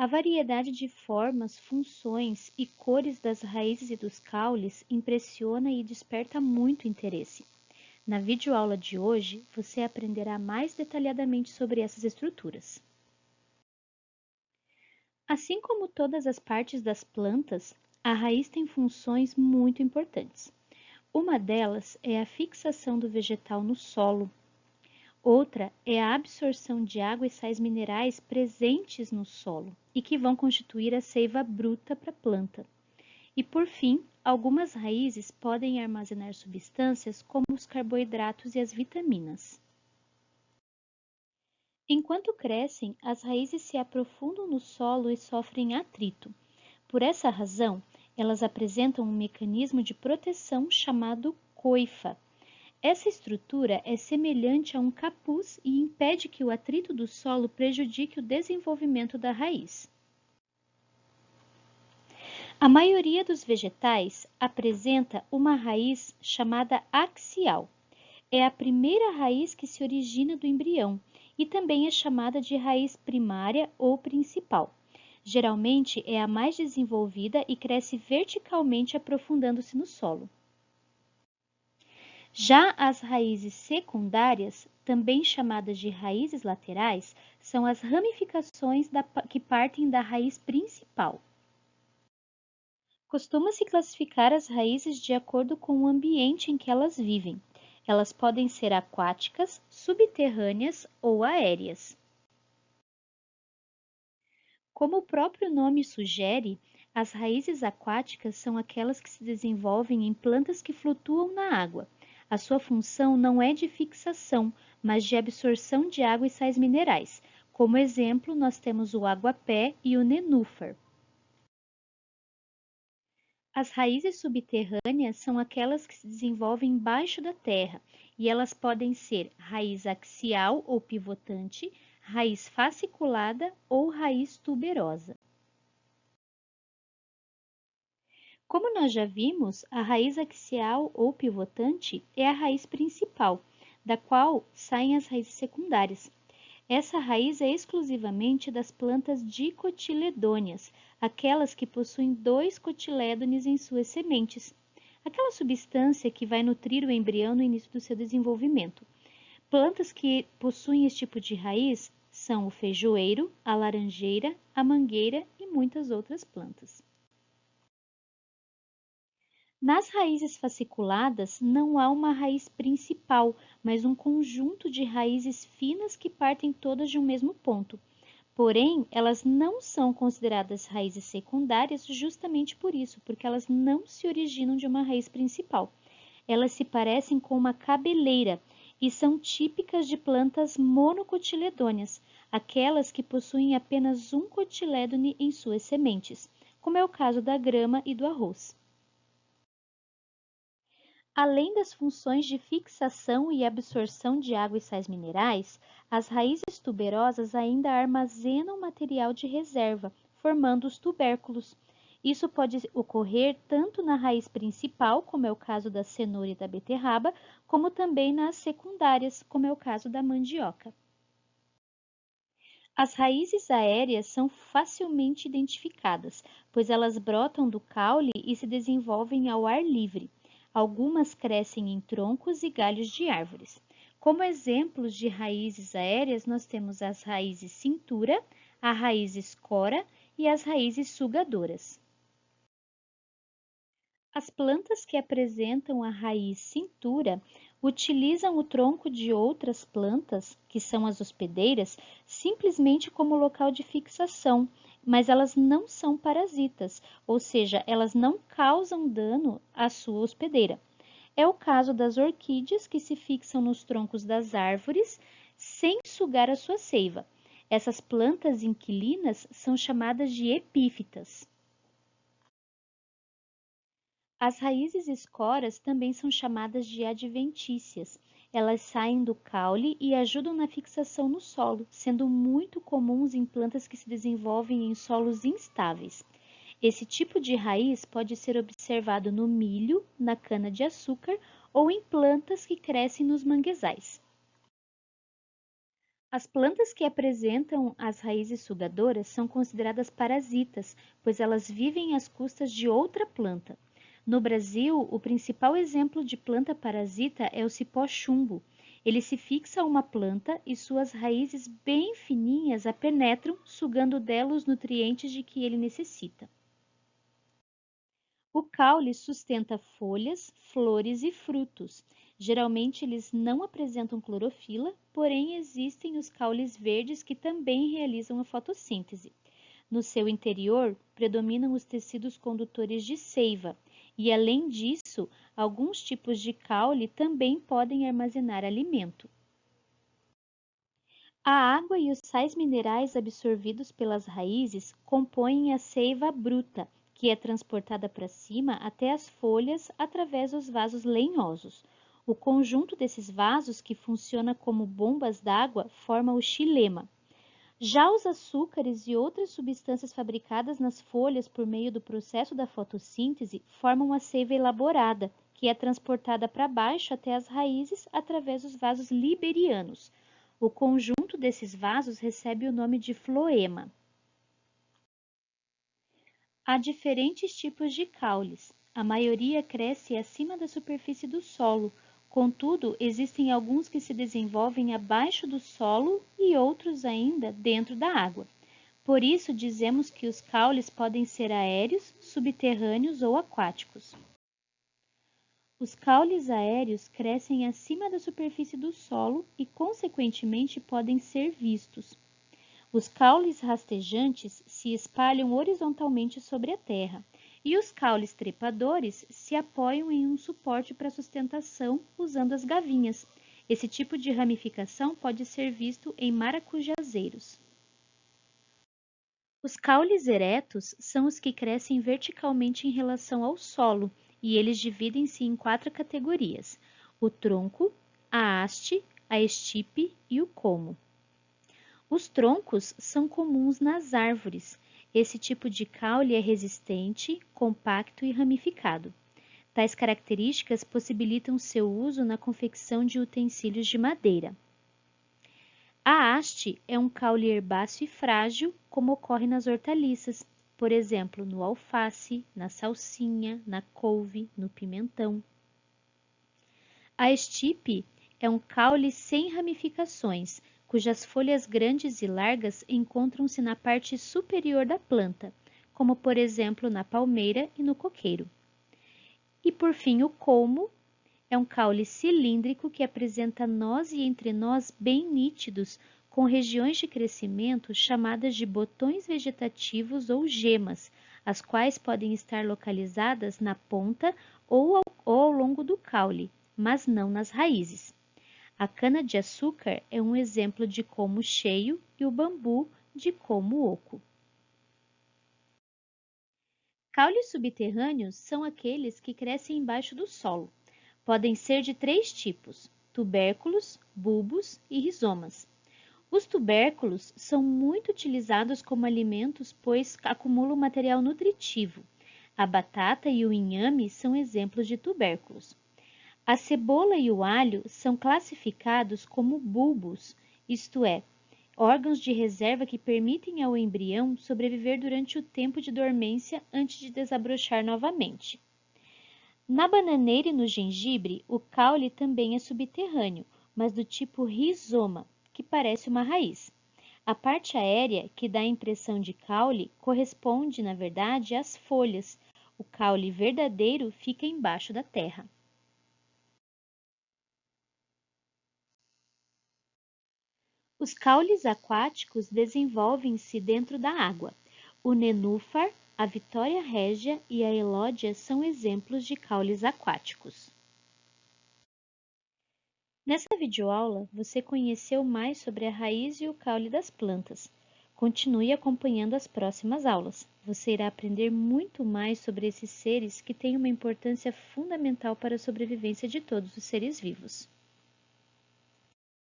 A variedade de formas, funções e cores das raízes e dos caules impressiona e desperta muito interesse. Na videoaula de hoje, você aprenderá mais detalhadamente sobre essas estruturas. Assim como todas as partes das plantas, a raiz tem funções muito importantes. Uma delas é a fixação do vegetal no solo. Outra é a absorção de água e sais minerais presentes no solo e que vão constituir a seiva bruta para a planta. E por fim, algumas raízes podem armazenar substâncias como os carboidratos e as vitaminas. Enquanto crescem, as raízes se aprofundam no solo e sofrem atrito. Por essa razão, elas apresentam um mecanismo de proteção chamado coifa. Essa estrutura é semelhante a um capuz e impede que o atrito do solo prejudique o desenvolvimento da raiz. A maioria dos vegetais apresenta uma raiz chamada axial. É a primeira raiz que se origina do embrião e também é chamada de raiz primária ou principal. Geralmente é a mais desenvolvida e cresce verticalmente aprofundando-se no solo. Já as raízes secundárias, também chamadas de raízes laterais, são as ramificações que partem da raiz principal. Costuma-se classificar as raízes de acordo com o ambiente em que elas vivem. Elas podem ser aquáticas, subterrâneas ou aéreas. Como o próprio nome sugere, as raízes aquáticas são aquelas que se desenvolvem em plantas que flutuam na água. A sua função não é de fixação, mas de absorção de água e sais minerais. Como exemplo, nós temos o aguapé e o nenúfar. As raízes subterrâneas são aquelas que se desenvolvem embaixo da terra e elas podem ser raiz axial ou pivotante, raiz fasciculada ou raiz tuberosa. Como nós já vimos, a raiz axial ou pivotante é a raiz principal, da qual saem as raízes secundárias. Essa raiz é exclusivamente das plantas dicotiledôneas, aquelas que possuem 2 cotilédones em suas sementes, aquela substância que vai nutrir o embrião no início do seu desenvolvimento. Plantas que possuem esse tipo de raiz são o feijoeiro, a laranjeira, a mangueira e muitas outras plantas. Nas raízes fasciculadas, não há uma raiz principal, mas um conjunto de raízes finas que partem todas de um mesmo ponto. Porém, elas não são consideradas raízes secundárias justamente por isso, porque elas não se originam de uma raiz principal. Elas se parecem com uma cabeleira e são típicas de plantas monocotiledôneas, aquelas que possuem apenas um cotilédone em suas sementes, como é o caso da grama e do arroz. Além das funções de fixação e absorção de água e sais minerais, as raízes tuberosas ainda armazenam material de reserva, formando os tubérculos. Isso pode ocorrer tanto na raiz principal, como é o caso da cenoura e da beterraba, como também nas secundárias, como é o caso da mandioca. As raízes aéreas são facilmente identificadas, pois elas brotam do caule e se desenvolvem ao ar livre. Algumas crescem em troncos e galhos de árvores. Como exemplos de raízes aéreas, nós temos as raízes cintura, a raiz escora e as raízes sugadoras. As plantas que apresentam a raiz cintura utilizam o tronco de outras plantas, que são as hospedeiras, simplesmente como local de fixação, mas elas não são parasitas, ou seja, elas não causam dano à sua hospedeira. É o caso das orquídeas que se fixam nos troncos das árvores sem sugar a sua seiva. Essas plantas inquilinas são chamadas de epífitas. As raízes escoras também são chamadas de adventícias. Elas saem do caule e ajudam na fixação no solo, sendo muito comuns em plantas que se desenvolvem em solos instáveis. Esse tipo de raiz pode ser observado no milho, na cana-de-açúcar ou em plantas que crescem nos manguezais. As plantas que apresentam as raízes sugadoras são consideradas parasitas, pois elas vivem às custas de outra planta. No Brasil, o principal exemplo de planta parasita é o cipó-chumbo. Ele se fixa a uma planta e suas raízes bem fininhas a penetram, sugando dela os nutrientes de que ele necessita. O caule sustenta folhas, flores e frutos. Geralmente eles não apresentam clorofila, porém existem os caules verdes que também realizam a fotossíntese. No seu interior predominam os tecidos condutores de seiva, e além disso, alguns tipos de caule também podem armazenar alimento. A água e os sais minerais absorvidos pelas raízes compõem a seiva bruta, que é transportada para cima até as folhas através dos vasos lenhosos. O conjunto desses vasos, que funciona como bombas d'água, forma o xilema. Já os açúcares e outras substâncias fabricadas nas folhas por meio do processo da fotossíntese formam a seiva elaborada, que é transportada para baixo até as raízes através dos vasos liberianos. O conjunto desses vasos recebe o nome de floema. Há diferentes tipos de caules. A maioria cresce acima da superfície do solo. Contudo, existem alguns que se desenvolvem abaixo do solo e outros ainda dentro da água. Por isso, dizemos que os caules podem ser aéreos, subterrâneos ou aquáticos. Os caules aéreos crescem acima da superfície do solo e, consequentemente, podem ser vistos. Os caules rastejantes se espalham horizontalmente sobre a terra, e os caules trepadores se apoiam em um suporte para sustentação usando as gavinhas. Esse tipo de ramificação pode ser visto em maracujazeiros. Os caules eretos são os que crescem verticalmente em relação ao solo, e eles dividem-se em 4 categorias: o tronco, a haste, a estipe e o como. Os troncos são comuns nas árvores. Esse tipo de caule é resistente, compacto e ramificado. Tais características possibilitam seu uso na confecção de utensílios de madeira. A haste é um caule herbáceo e frágil, como ocorre nas hortaliças, por exemplo, no alface, na salsinha, na couve, no pimentão. A estipe é um caule sem ramificações, cujas folhas grandes e largas encontram-se na parte superior da planta, como por exemplo na palmeira e no coqueiro. E por fim, o colmo é um caule cilíndrico que apresenta nós e entrenós bem nítidos, com regiões de crescimento chamadas de botões vegetativos ou gemas, as quais podem estar localizadas na ponta ou ao longo do caule, mas não nas raízes. A cana-de-açúcar é um exemplo de colmo cheio e o bambu de colmo oco. Caules subterrâneos são aqueles que crescem embaixo do solo. Podem ser de 3 tipos: tubérculos, bulbos e rizomas. Os tubérculos são muito utilizados como alimentos, pois acumulam material nutritivo. A batata e o inhame são exemplos de tubérculos. A cebola e o alho são classificados como bulbos, isto é, órgãos de reserva que permitem ao embrião sobreviver durante o tempo de dormência antes de desabrochar novamente. Na bananeira e no gengibre, o caule também é subterrâneo, mas do tipo rizoma, que parece uma raiz. A parte aérea, que dá a impressão de caule, corresponde, na verdade, às folhas. O caule verdadeiro fica embaixo da terra. Os caules aquáticos desenvolvem-se dentro da água. O nenúfar, a vitória régia e a elódia são exemplos de caules aquáticos. Nessa videoaula, você conheceu mais sobre a raiz e o caule das plantas. Continue acompanhando as próximas aulas. Você irá aprender muito mais sobre esses seres que têm uma importância fundamental para a sobrevivência de todos os seres vivos.